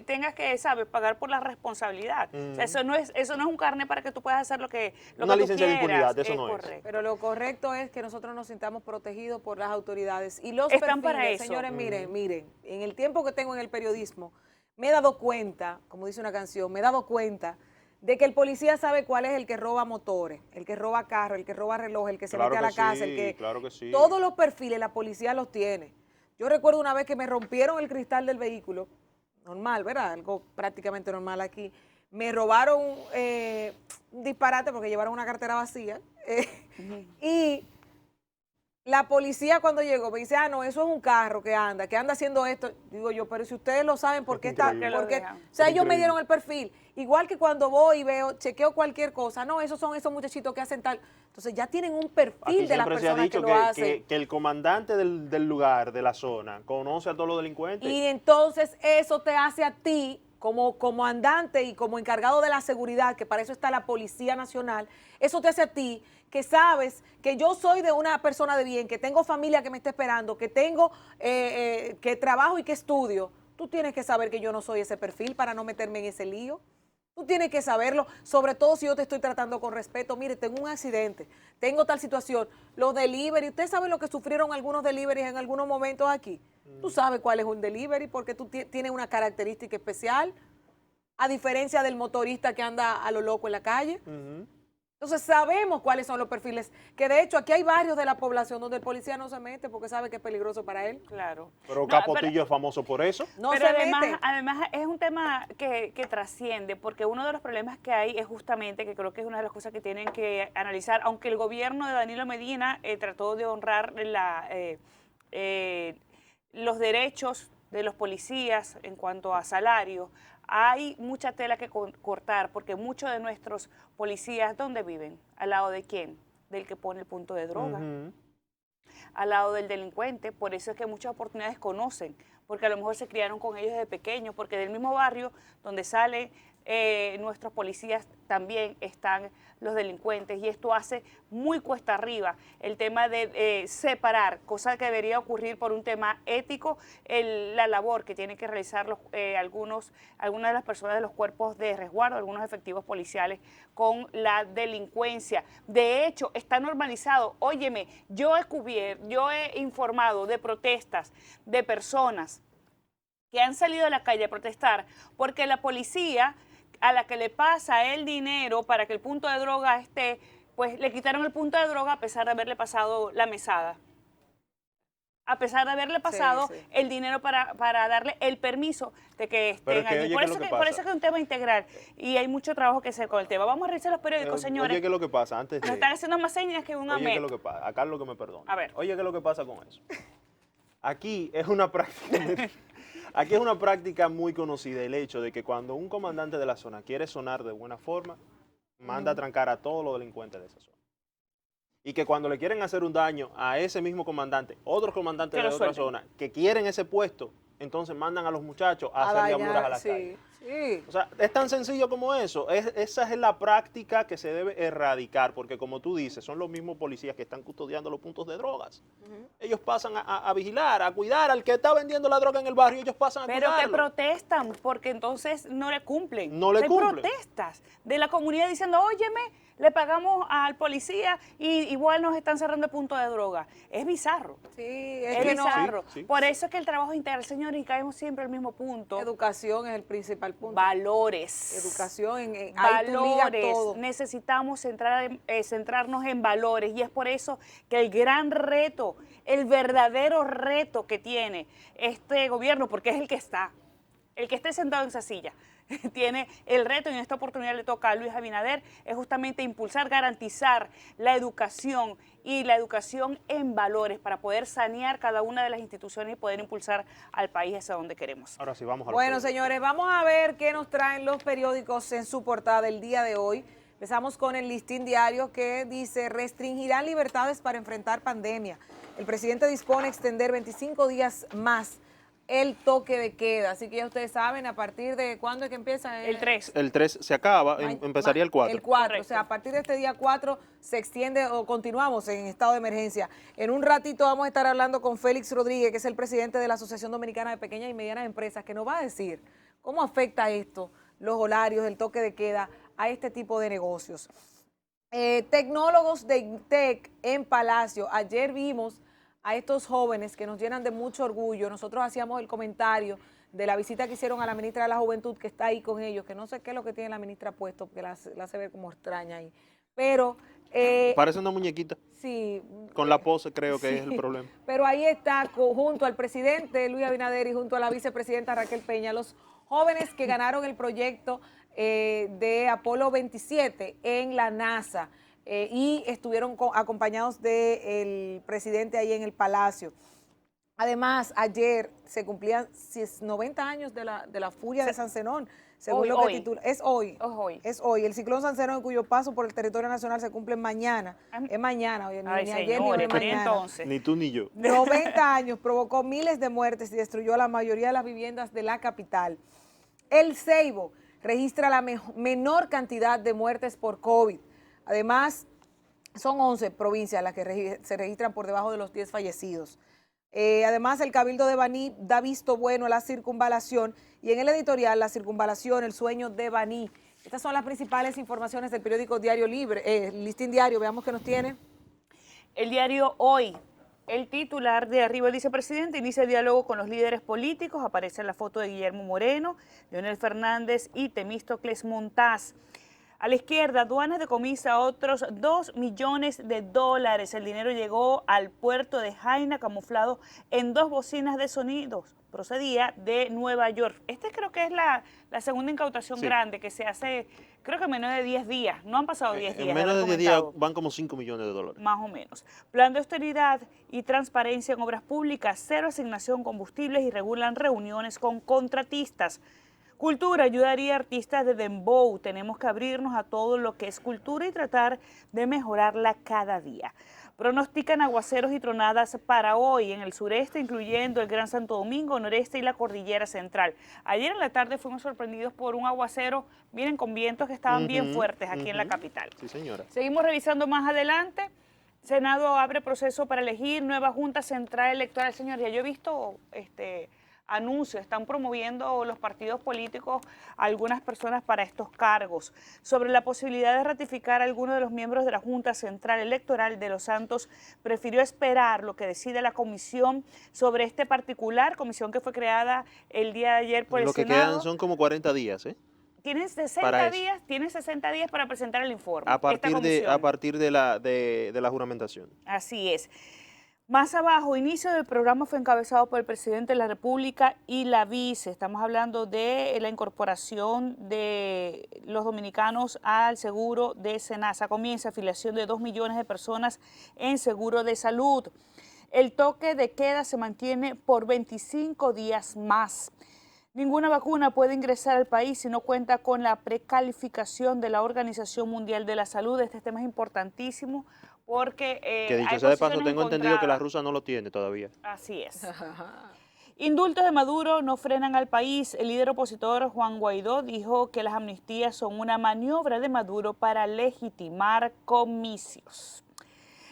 tengas que, ¿sabes?, pagar por la responsabilidad. O sea, eso no es un carnet para que tú puedas hacer lo que Una tú licencia de quieras. impunidad, eso Es no es. correcto. Pero lo correcto es que nosotros nos sintamos protegidos por las autoridades. Y los Están perfiles, para eso. señores, miren, en el tiempo que tengo en el periodismo, me he dado cuenta, como dice una canción, me he dado cuenta de que el policía sabe cuál es el que roba motores, el que roba carros, el que roba relojes, el que se Claro mete a la que casa, sí, el que... claro que sí. Todos los perfiles la policía los tiene. Yo recuerdo una vez que me rompieron el cristal del vehículo, normal, ¿verdad? Algo prácticamente normal aquí. Me robaron un disparate porque llevaron una cartera vacía. Y la policía cuando llegó me dice, no, eso es un carro que anda haciendo esto. Digo yo, pero si ustedes lo saben, ¿por qué está? Increíble. Porque, Lo dejan. o sea, ellos Increíble. me dieron el perfil. Igual que cuando voy y veo, chequeo cualquier cosa. No, esos son esos muchachitos que hacen tal. Entonces ya tienen un perfil Aquí de las siempre se ha personas dicho que lo hacen. que el comandante del lugar, de la zona, conoce a todos los delincuentes. Y entonces eso te hace a ti como comandante y como encargado de la seguridad, que para eso está la Policía Nacional, eso te hace a ti que sabes que yo soy de una persona de bien, que tengo familia que me está esperando, que tengo, que trabajo y que estudio. Tú tienes que saber que yo no soy ese perfil para no meterme en ese lío. Tú tienes que saberlo, sobre todo si yo te estoy tratando con respeto. Mire, tengo un accidente, tengo tal situación. Los delivery, ¿usted sabe lo que sufrieron algunos deliveries en algunos momentos aquí? Tú sabes cuál es un delivery porque tú tienes una característica especial, a diferencia del motorista que anda a lo loco en la calle. Entonces sabemos cuáles son los perfiles, que de hecho aquí hay barrios de la población donde el policía no se mete porque sabe que es peligroso para él. Claro. Pero No, Capotillo es famoso por eso. No pero se además, mete. además es un tema que trasciende, porque uno de los problemas que hay es justamente, que creo que es una de las cosas que tienen que analizar, aunque el gobierno de Danilo Medina trató de honrar los derechos de los policías en cuanto a salario, hay mucha tela que cortar, porque muchos de nuestros policías, ¿dónde viven? ¿Al lado de quién? Del que pone el punto de droga. Al lado del delincuente, por eso es que muchas oportunidades conocen, porque a lo mejor se criaron con ellos desde pequeños, porque del mismo barrio donde salen nuestros policías también están los delincuentes, y esto hace muy cuesta arriba el tema de separar, cosa que debería ocurrir por un tema ético, la labor que tienen que realizar algunas de las personas de los cuerpos de resguardo, algunos efectivos policiales con la delincuencia. De hecho, está normalizado. Óyeme, yo he informado de protestas de personas que han salido a la calle a protestar porque la policía a la que le pasa el dinero para que el punto de droga esté, pues le quitaron el punto de droga a pesar de haberle pasado la mesada. A pesar de haberle pasado el dinero para darle el permiso de que estén allí. Por eso que es un tema integral y hay mucho trabajo que hacer con el tema. Vamos a revisar los periódicos, señores. Oye, ¿qué es lo que pasa? Antes Nos están haciendo más señas que un amén. Oye, ¿qué es lo que pasa? A Carlos que me perdone. A ver. Oye, ¿qué es lo que pasa con eso? Aquí es una práctica... Aquí es una práctica muy conocida el hecho de que cuando un comandante de la zona quiere sonar de buena forma, manda a trancar a todos los delincuentes de esa zona. Y que cuando le quieren hacer un daño a ese mismo comandante, otros comandantes de otra zona que quieren ese puesto, entonces mandan a los muchachos a hacer diabluras a la calle. Sí. O sea, es tan sencillo como eso. Esa es la práctica que se debe erradicar, porque como tú dices, son los mismos policías que están custodiando los puntos de drogas. Ellos pasan a vigilar, a cuidar al que está vendiendo la droga en el barrio, ellos pasan a cuidarlo. Pero que protestan, porque entonces no le cumplen. No le cumplen. Hay protestas de la comunidad diciendo, óyeme, le pagamos al policía y igual nos están cerrando el punto de droga. Es bizarro. Sí, Es bizarro. Sí, sí. Por eso es que el trabajo integral, señores, y caemos siempre al mismo punto. Educación es el principal punto. Valores. Educación, ahí tú ligas Valores. todo. Necesitamos centrarnos en valores, y es por eso que el gran reto, el verdadero reto que tiene este gobierno, porque es el que está sentado en esa silla, tiene el reto, y en esta oportunidad le toca a Luis Abinader, es justamente impulsar, garantizar la educación, y la educación en valores para poder sanear cada una de las instituciones y poder impulsar al país hacia donde queremos. Ahora sí, vamos a Bueno, señores, vamos a ver qué nos traen los periódicos en su portada el día de hoy. Empezamos con el Listín Diario, que dice: restringirán libertades para enfrentar pandemia. El presidente dispone extender 25 días más el toque de queda. Así que ya ustedes saben, a partir de cuándo es que empieza. El 3. El 3 se acaba, empezaría el 4. El 4, Correcto. o sea, a partir de este día 4 se extiende o continuamos en estado de emergencia. En un ratito vamos a estar hablando con Félix Rodríguez, que es el presidente de la Asociación Dominicana de Pequeñas y Medianas Empresas, que nos va a decir cómo afecta esto, los horarios, el toque de queda, a este tipo de negocios. Tecnólogos de INTEC en Palacio. Ayer vimos a estos jóvenes que nos llenan de mucho orgullo. Nosotros hacíamos el comentario de la visita que hicieron a la ministra de la Juventud, que está ahí con ellos, que no sé qué es lo que tiene la ministra puesto, porque la hace ver como extraña ahí. Pero... parece una muñequita. Sí. Con la pose creo que es el problema. Pero ahí está, junto al presidente Luis Abinader y junto a la vicepresidenta Raquel Peña, los jóvenes que ganaron el proyecto de Apolo 27 en la NASA. Y estuvieron acompañados del presidente ahí en el Palacio. Además, ayer se cumplían 90 años de la furia de San Zenón, según lo que titula. Es hoy. Es hoy. El ciclón San Zenón, cuyo paso por el territorio nacional se cumple mañana. Es mañana, ni ayer ni hoy, mañana. Entonces. Ni tú ni yo. 90 años, provocó miles de muertes y destruyó la mayoría de las viviendas de la capital. El Ceibo registra la menor cantidad de muertes por COVID. Además, son 11 provincias las que se registran por debajo de los 10 fallecidos. Además, el Cabildo de Baní da visto bueno a la circunvalación y en el editorial La circunvalación, el sueño de Baní. Estas son las principales informaciones del periódico Diario Libre, Listín Diario. Veamos qué nos tiene. El diario Hoy. El titular de Arriba el Vicepresidente inicia el diálogo con los líderes políticos. Aparece la foto de Guillermo Moreno, Leonel Fernández y Temístocles Montaz. A la izquierda, aduanas decomisa otros $2 millones. El dinero llegó al puerto de Jaina camuflado en 2 bocinas de sonidos. Procedía de Nueva York. Creo que es la segunda incautación grande que se hace, creo que en menos de 10 días. No han pasado 10 días. En menos de 10 días van como $5 millones. Más o menos. Plan de austeridad y transparencia en obras públicas, 0 asignación combustibles y regulan reuniones con contratistas. Cultura ayudaría a artistas de Dembow. Tenemos que abrirnos a todo lo que es cultura y tratar de mejorarla cada día. Pronostican aguaceros y tronadas para hoy en el sureste, incluyendo el Gran Santo Domingo, noreste y la Cordillera Central. Ayer en la tarde fuimos sorprendidos por un aguacero, miren, con vientos que estaban bien fuertes aquí en la capital. Sí, señora. Seguimos revisando más adelante. Senado abre proceso para elegir nueva Junta Central Electoral. Señoría, yo he visto anuncios, están promoviendo los partidos políticos a algunas personas para estos cargos. Sobre la posibilidad de ratificar a alguno de los miembros de la Junta Central Electoral de Los Santos, prefirió esperar lo que decide la comisión sobre este particular, comisión que fue creada el día de ayer por el Senado. Lo que quedan son como 40 días, ¿eh? Tienen 60 días para presentar el informe. A partir de la juramentación. Así es. Más abajo, inicio del programa fue encabezado por el presidente de la República y la vice. Estamos hablando de la incorporación de los dominicanos al seguro de SENASA. Comienza afiliación de 2 millones de personas en seguro de salud. El toque de queda se mantiene por 25 días más. Ninguna vacuna puede ingresar al país si no cuenta con la precalificación de la Organización Mundial de la Salud. Este tema es importantísimo porque que dicho sea de paso, tengo entendido que la rusa no lo tiene todavía. Así es. Indultos de Maduro no frenan al país. El líder opositor Juan Guaidó dijo que las amnistías son una maniobra de Maduro para legitimar comicios.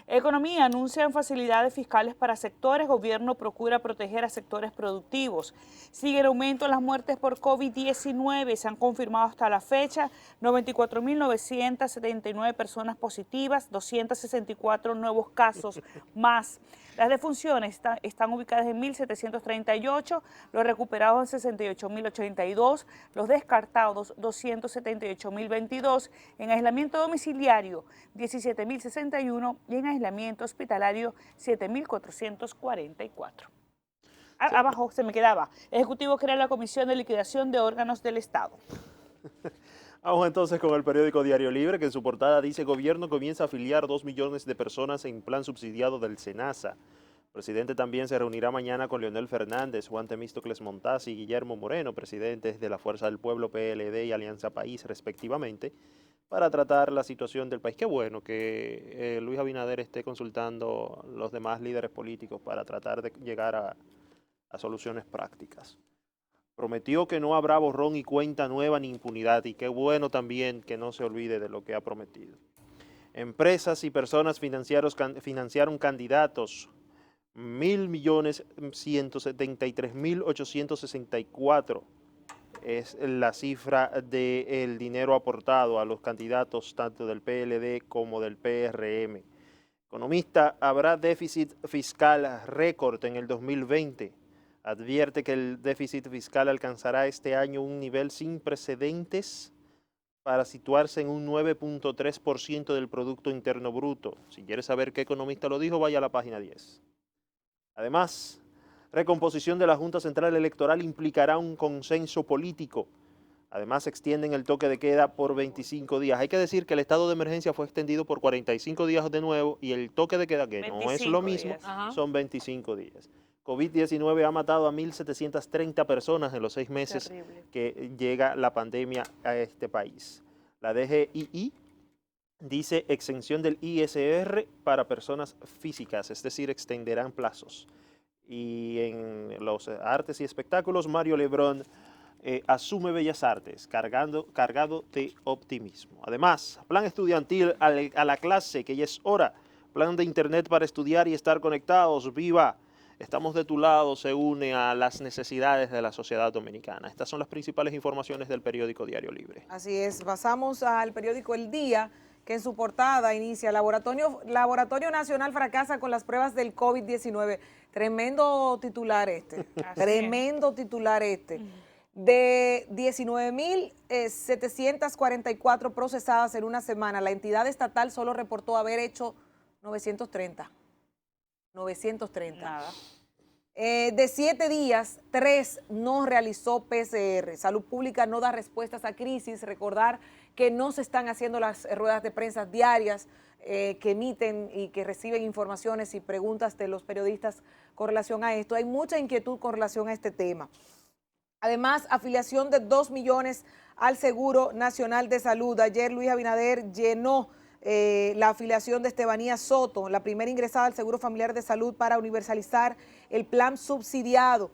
Economía, anuncian facilidades fiscales para sectores, gobierno procura proteger a sectores productivos. Sigue el aumento en las muertes por COVID-19, se han confirmado hasta la fecha 94.979 personas positivas, 264 nuevos casos más. Las defunciones están ubicadas en 1.738, los recuperados en 68.082, los descartados 278.022, en aislamiento domiciliario 17.061 y en aislamiento hospitalario 7.444. Abajo se me quedaba. Ejecutivo crea la Comisión de Liquidación de Órganos del Estado. Vamos entonces con el periódico Diario Libre, que en su portada dice: Gobierno comienza a afiliar 2 millones de personas en plan subsidiado del SENASA. El presidente también se reunirá mañana con Leonel Fernández, Juan Temístocles Montaz y Guillermo Moreno, presidentes de la Fuerza del Pueblo, PLD y Alianza País, respectivamente, para tratar la situación del país. Qué bueno que Luis Abinader esté consultando los demás líderes políticos para tratar de llegar a soluciones prácticas. Prometió que no habrá borrón y cuenta nueva ni impunidad, y qué bueno también que no se olvide de lo que ha prometido. Empresas y personas financiaron candidatos, 1.173.864 es la cifra del dinero aportado a los candidatos tanto del PLD como del PRM. Economista, habrá déficit fiscal récord en el 2020. Advierte que el déficit fiscal alcanzará este año un nivel sin precedentes para situarse en un 9.3% del Producto Interno Bruto. Si quieres saber qué economista lo dijo, vaya a la página 10. Además, recomposición de la Junta Central Electoral implicará un consenso político. Además, extienden el toque de queda por 25 días. Hay que decir que el estado de emergencia fue extendido por 45 días de nuevo y el toque de queda, que no es lo mismo, son 25 días. COVID-19 ha matado a 1.730 personas en los 6 meses que llega la pandemia a este país. La DGII dice exención del ISR para personas físicas, es decir, extenderán plazos. Y en los artes y espectáculos, Mario Lebrón asume Bellas Artes, cargado de optimismo. Además, plan estudiantil a la clase, que ya es hora. Plan de internet para estudiar y estar conectados. ¡Viva! Estamos de tu lado, se une a las necesidades de la sociedad dominicana. Estas son las principales informaciones del periódico Diario Libre. Así es, pasamos al periódico El Día, que en su portada inicia: Laboratorio Nacional fracasa con las pruebas del COVID-19. Tremendo titular este, tremendo titular este. De 19.744 procesadas en una semana, la entidad estatal solo reportó haber hecho 930. 930. Nada. De 7 días, 3 no realizó PCR. Salud Pública no da respuestas a crisis. Recordar que no se están haciendo las ruedas de prensa diarias que emiten y que reciben informaciones y preguntas de los periodistas con relación a esto. Hay mucha inquietud con relación a este tema. Además, afiliación de 2 millones al Seguro Nacional de Salud. Ayer Luis Abinader llenó la afiliación de Estebanía Soto, la primera ingresada al Seguro Familiar de Salud para universalizar el plan subsidiado,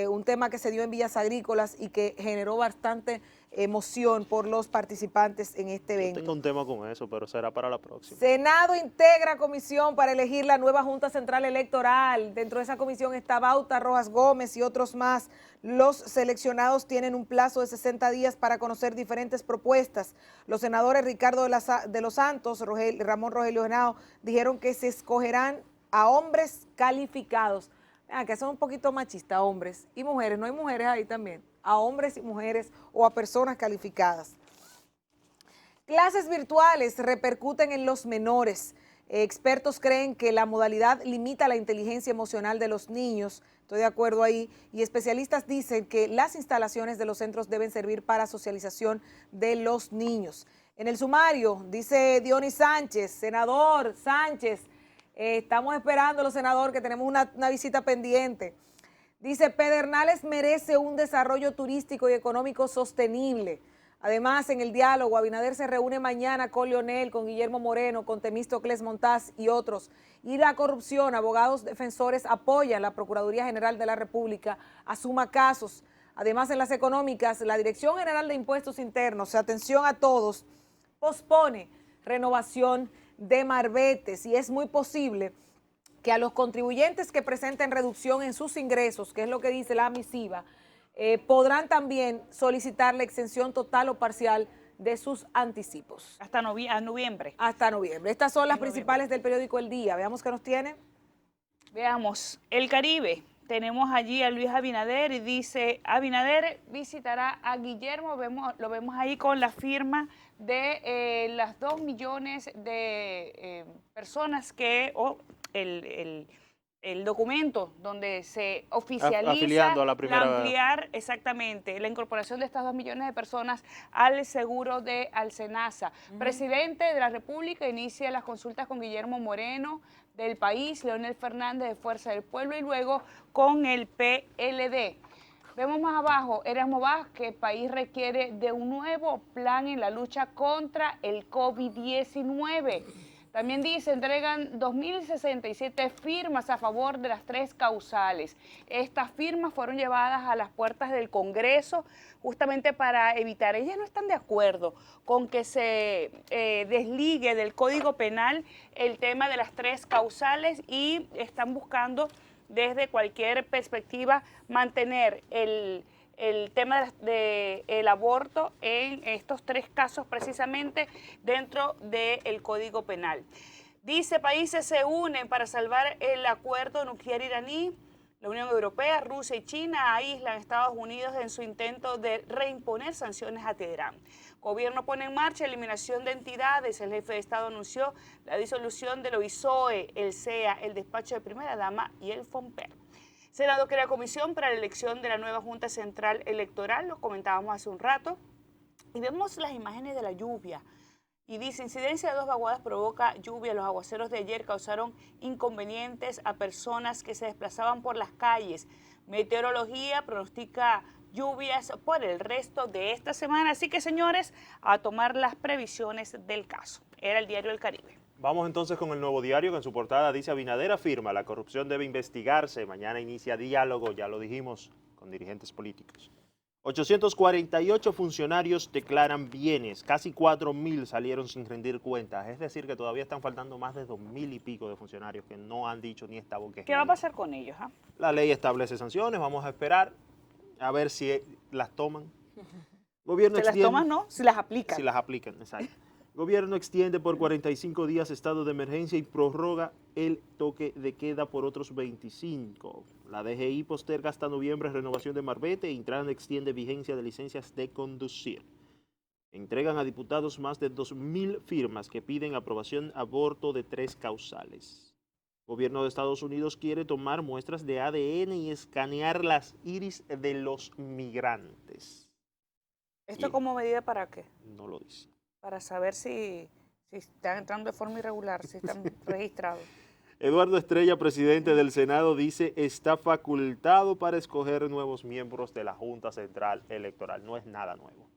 un tema que se dio en Villas Agrícolas y que generó bastante emoción por los participantes en este evento. Yo tengo un tema con eso, pero será para la próxima. Senado integra comisión para elegir la nueva Junta Central Electoral. Dentro de esa comisión está Bauta, Rojas Gómez y otros más. Los seleccionados tienen un plazo de 60 días para conocer diferentes propuestas. Los senadores Ricardo de los Santos, Ramón Rogelio Henao, dijeron que se escogerán a hombres calificados. Que son un poquito machistas, hombres y mujeres. No hay mujeres ahí también. A hombres y mujeres o a personas calificadas. Clases virtuales repercuten en los menores. Expertos creen que la modalidad limita la inteligencia emocional de los niños. Estoy de acuerdo ahí. Y especialistas dicen que las instalaciones de los centros deben servir para socialización de los niños. En el sumario, dice Dionis Sánchez, senador Sánchez, estamos esperando, senador, que tenemos una visita pendiente. Dice, Pedernales merece un desarrollo turístico y económico sostenible. Además, en el diálogo, Abinader se reúne mañana con Leonel, con Guillermo Moreno, con Temístocles Montaz y otros. Y la corrupción, abogados defensores apoyan la Procuraduría General de la República, asuma casos. Además, en las económicas, la Dirección General de Impuestos Internos, atención a todos, pospone renovación de marbetes y es muy posible que a los contribuyentes que presenten reducción en sus ingresos, que es lo que dice la misiva, podrán también solicitar la exención total o parcial de sus anticipos. Hasta noviembre. Hasta noviembre. Estas son las principales del periódico El Día. Veamos qué nos tiene. Veamos, El Caribe. Tenemos allí a Luis Abinader y dice, Abinader visitará a Guillermo, lo vemos ahí con la firma de las 2 millones de personas que, el documento donde se oficializa afiliando a la primera exactamente, la incorporación de estas 2 millones de personas al seguro de Alcenasa. Presidente de la República inicia las consultas con Guillermo Moreno del País, Leonel Fernández de Fuerza del Pueblo y luego con el PLD. Vemos más abajo, Erasmo Vázquez, país requiere de un nuevo plan en la lucha contra el COVID-19. También dice, entregan 2.067 firmas a favor de las 3 causales. Estas firmas fueron llevadas a las puertas del Congreso justamente para evitar, ellas no están de acuerdo con que se desligue del Código Penal el tema de las 3 causales y están buscando desde cualquier perspectiva mantener el tema del aborto en estos 3 casos precisamente dentro del Código Penal. Dice, países se unen para salvar el acuerdo nuclear iraní. La Unión Europea, Rusia y China aíslan a Estados Unidos en su intento de reimponer sanciones a Teherán. Gobierno pone en marcha eliminación de entidades. El jefe de Estado anunció la disolución del OISOE, el CEA, el despacho de primera dama y el FOMPER. Senado crea comisión para la elección de la nueva Junta Central Electoral, lo comentábamos hace un rato, y vemos las imágenes de la lluvia. Y dice, incidencia de 2 vaguadas provoca lluvia. Los aguaceros de ayer causaron inconvenientes a personas que se desplazaban por las calles. Meteorología pronostica lluvias por el resto de esta semana. Así que, señores, a tomar las previsiones del caso. Era el Diario El Caribe. Vamos entonces con el Nuevo Diario, que en su portada dice, Abinader afirma, la corrupción debe investigarse. Mañana inicia diálogo, ya lo dijimos, con dirigentes políticos. 848 funcionarios declaran bienes, casi 4.000 salieron sin rendir cuentas, es decir que todavía están faltando más de 2.000 y pico de funcionarios que no han dicho ni esta boca. ¿Qué va a pasar con ellos? La ley establece sanciones, vamos a esperar a ver si las toman. Gobierno Si las toman, no, si las aplican. Si las aplican, exacto. Gobierno extiende por 45 días estado de emergencia y prorroga el toque de queda por otros 25. La DGI posterga hasta noviembre renovación de Marbete e Intran extiende vigencia de licencias de conducir. Entregan a diputados más de 2.000 firmas que piden aprobación aborto de 3 causales. Gobierno de Estados Unidos quiere tomar muestras de ADN y escanear las iris de los migrantes. ¿Esto como medida para qué? No lo dice. Para saber si están entrando de forma irregular, si están registrados. Eduardo Estrella, presidente del Senado, dice está facultado para escoger nuevos miembros de la Junta Central Electoral. No es nada nuevo.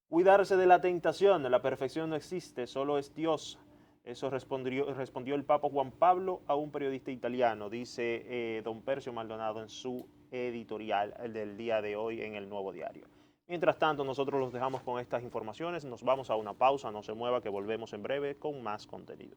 Cuidarse de la tentación, la perfección no existe, solo es Dios. Eso respondió el Papa Juan Pablo a un periodista italiano, dice don Percio Maldonado en su editorial del día de hoy en El Nuevo Diario. Mientras tanto, nosotros los dejamos con estas informaciones, nos vamos a una pausa, no se mueva que volvemos en breve con más contenido.